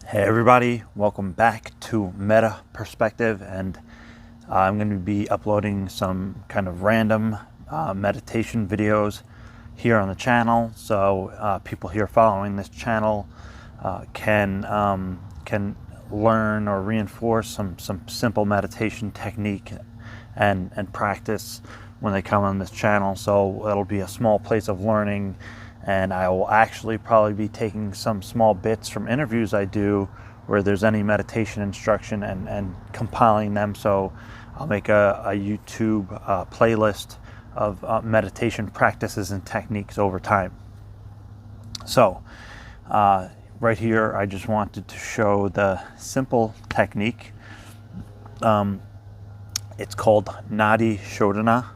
Hey everybody, welcome back to Meta Perspective, and I'm going to be uploading some kind of random meditation videos here on the channel, so people here following this channel can learn or reinforce some simple meditation technique and practice when they come on this channel. So it'll be a small place of learning, and I will actually probably be taking some small bits from interviews I do where there's any meditation instruction and compiling them. So I'll make a YouTube playlist of meditation practices and techniques over time. So right here, I just wanted to show the simple technique. It's called Nadi Shodhana.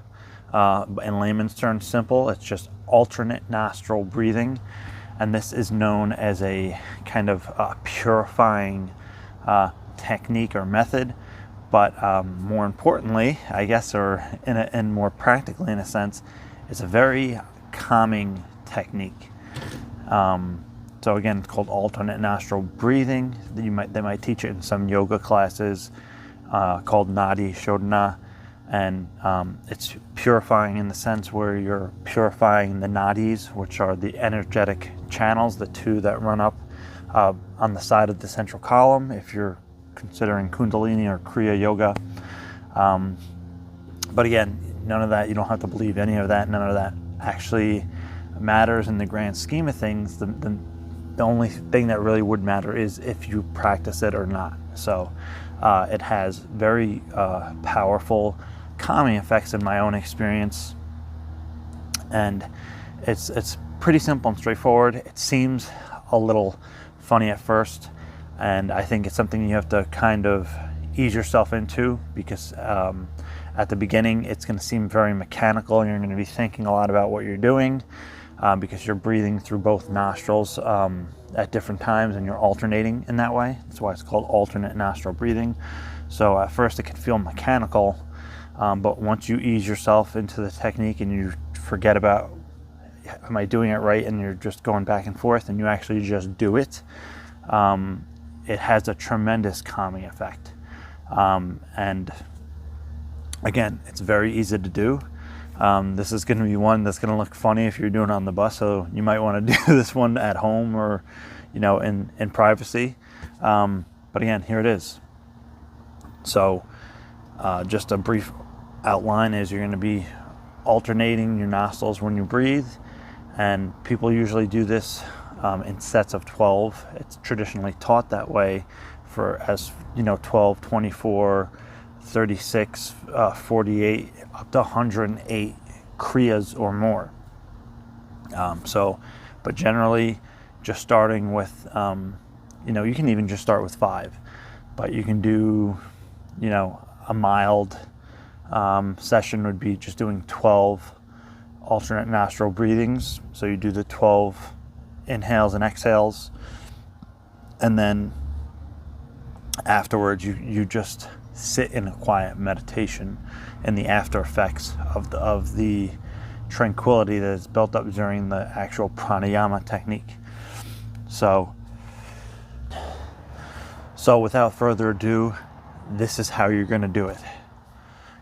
In layman's terms, simple. It's just alternate nostril breathing, and this is known as a kind of purifying technique or method. But more importantly, I guess, or in more practically in a sense, it's a very calming technique. So again, it's called alternate nostril breathing. They might teach it in some yoga classes, called Nadi Shodhana. And it's purifying in the sense where you're purifying the nadis, which are the energetic channels, the two that run up on the side of the central column, if you're considering Kundalini or Kriya Yoga. But again, none of that, you don't have to believe any of that. None of that actually matters in the grand scheme of things. The only thing that really would matter is if you practice it or not. So it has very powerful calming effects in my own experience, and it's pretty simple and straightforward. It seems a little funny at first, and I think it's something you have to kind of ease yourself into, because at the beginning it's going to seem very mechanical, and you're going to be thinking a lot about what you're doing, because you're breathing through both nostrils at different times, and you're alternating in that way. That's why it's called alternate nostril breathing. So at first it can feel mechanical, but once you ease yourself into the technique and you forget about, am I doing it right, and you're just going back and forth, and you actually just do it, it has a tremendous calming effect. And again, it's very easy to do. This is going to be one that's going to look funny if you're doing it on the bus, so you might want to do this one at home or, in privacy. But again, here it is. So just a brief outline is you're going to be alternating your nostrils when you breathe, and people usually do this in sets of 12. It's traditionally taught that way for 12, 24, 36, 48, up to 108 kriyas or more. But generally, just starting with, you can even just start with 5, but you can do, a mild session would be just doing 12 alternate nostril breathings. So you do the 12 inhales and exhales, and then afterwards you just sit in a quiet meditation and the after effects of the tranquility that is built up during the actual pranayama technique. So without further ado, this is how you're going to do it.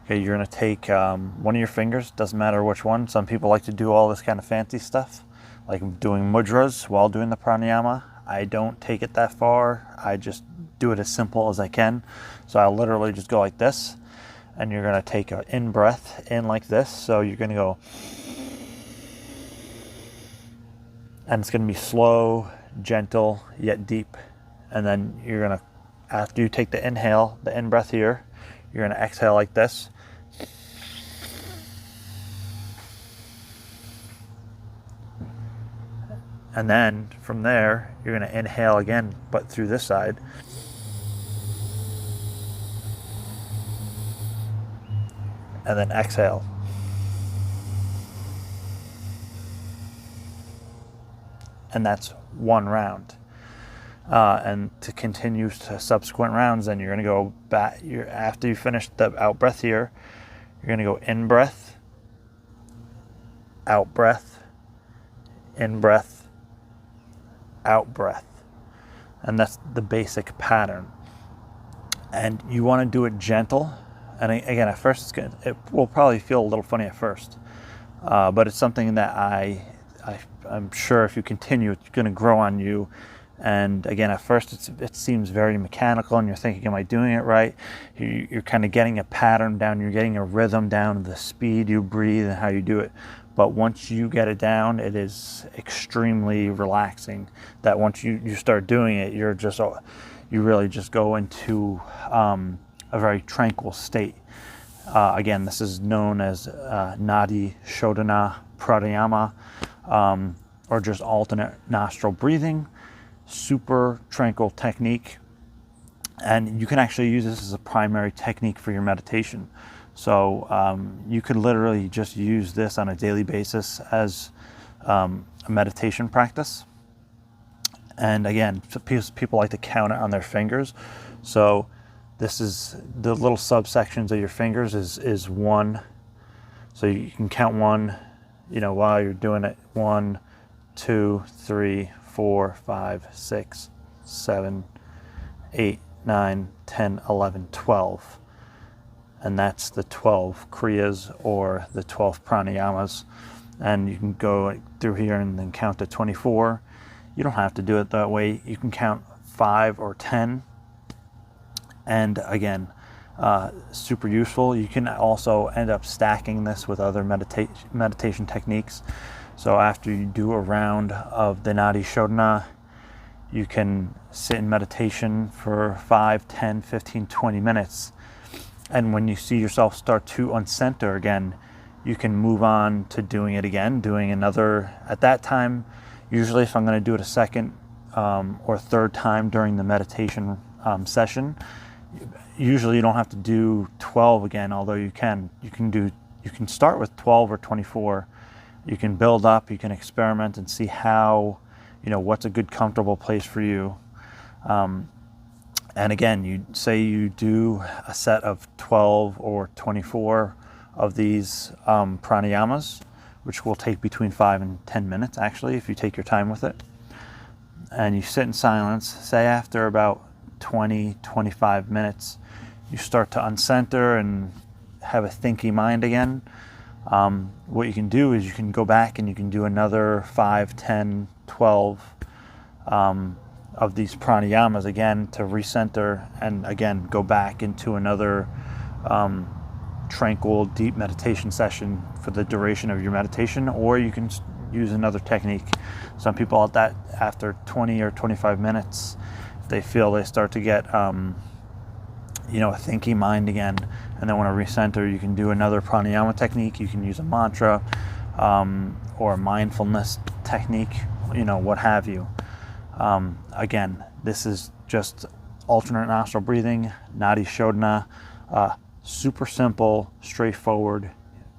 Okay, you're going to take one of your fingers, doesn't matter which one. Some people like to do all this kind of fancy stuff, like doing mudras while doing the pranayama. I don't take it that far. I just do it as simple as I can. So I'll literally just go like this, and you're going to take an in breath in like this. So you're going to go, and it's going to be slow, gentle, yet deep. And then you're going to, after you take the inhale, the in breath here, you're going to exhale like this. And then from there, you're going to inhale again, but through this side. And then exhale. And that's one round. And to continue to subsequent rounds, then you're going to go back. After you finish the out breath here, you're going to go in breath, out breath, in breath, out breath. and that's the basic pattern. And you want to do it gentle. And again, at first, it will probably feel a little funny at first, but it's something that I'm sure if you continue, it's going to grow on you. And again, at first, it seems very mechanical, and you're thinking, am I doing it right? You're kind of getting a pattern down, you're getting a rhythm down, the speed you breathe and how you do it. But once you get it down, it is extremely relaxing. That once you start doing it, you really just go into a very tranquil state. Again, this is known as Nadi Shodhana pranayama, or just alternate nostril breathing. Super tranquil technique, and you can actually use this as a primary technique for your meditation. So you could literally just use this on a daily basis as a meditation practice. And again, people like to count it on their fingers. So this is the little subsections of your fingers is one. So you can count one, while you're doing it. 1, 2, 3, 4, 5, 6, 7, 8, 9, 10, 11, 12. And that's the 12 kriyas or the 12 pranayamas. And you can go through here and then count to 24. You don't have to do it that way. You can count 5 or 10. And again, super useful. You can also end up stacking this with other meditation techniques. So after you do a round of the Nadi Shodhana, you can sit in meditation for 5, 10, 15, 20 minutes. And when you see yourself start to uncenter again, you can move on to doing it again, doing another. At that time, usually if I'm going to do it a second or third time during the meditation session, usually you don't have to do 12 again, although you can start with 12 or 24. You can build up, you can experiment and see how, what's a good comfortable place for you. And again, you say you do a set of 12 or 24 of these pranayamas, which will take between 5 and 10 minutes actually, if you take your time with it. And you sit in silence. Say after about 20, 25 minutes, you start to uncenter and have a thinky mind again. What you can do is you can go back and you can do another 5, 10, 12 of these pranayamas again to recenter, and again go back into another tranquil, deep meditation session for the duration of your meditation. Or you can use another technique. Some people at that, after 20 or 25 minutes, if they feel they start to get a thinky mind again, and they want to recenter, you can do another pranayama technique. You can use a mantra or a mindfulness technique, what have you. Again, this is just alternate nostril breathing, Nadi Shodhana, super simple, straightforward,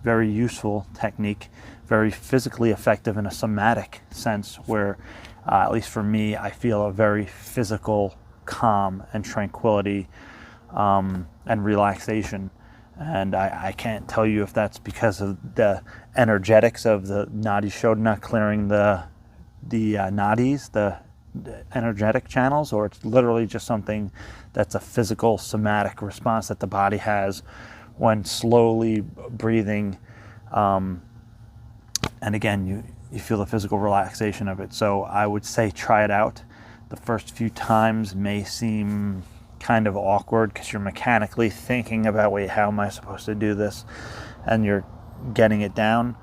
very useful technique, very physically effective in a somatic sense, where at least for me, I feel a very physical calm and tranquility and relaxation. And I can't tell you if that's because of the energetics of the Nadi Shodhana clearing the nadis, the energetic channels, or it's literally just something that's a physical somatic response that the body has when slowly breathing. And again, you feel the physical relaxation of it. So I would say try it out. The first few times may seem kind of awkward because you're mechanically thinking about, wait, how am I supposed to do this? And you're getting it down.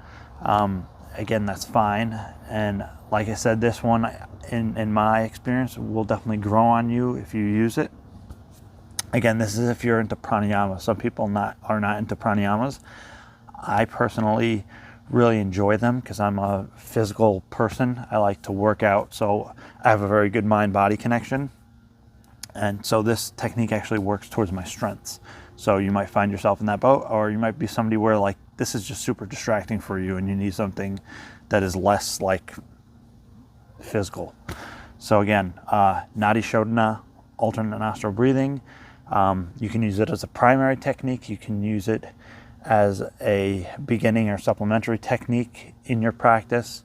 Again, that's fine. And like I said, this one, in my experience, will definitely grow on you if you use it. Again, this is if you're into pranayama. Some people are not into pranayamas. I personally really enjoy them because I'm a physical person. I like to work out, so I have a very good mind-body connection. And so this technique actually works towards my strengths. So you might find yourself in that boat, or you might be somebody where like this is just super distracting for you and you need something that is less like physical. So again, Nadi Shodhana, alternate nostril breathing. You can use it as a primary technique. You can use it as a beginning or supplementary technique in your practice.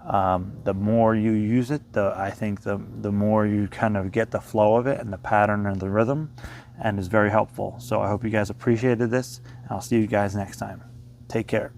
The more you use it, I think the more you kind of get the flow of it and the pattern and the rhythm, and is very helpful. So I hope you guys appreciated this, and I'll see you guys next time. Take care.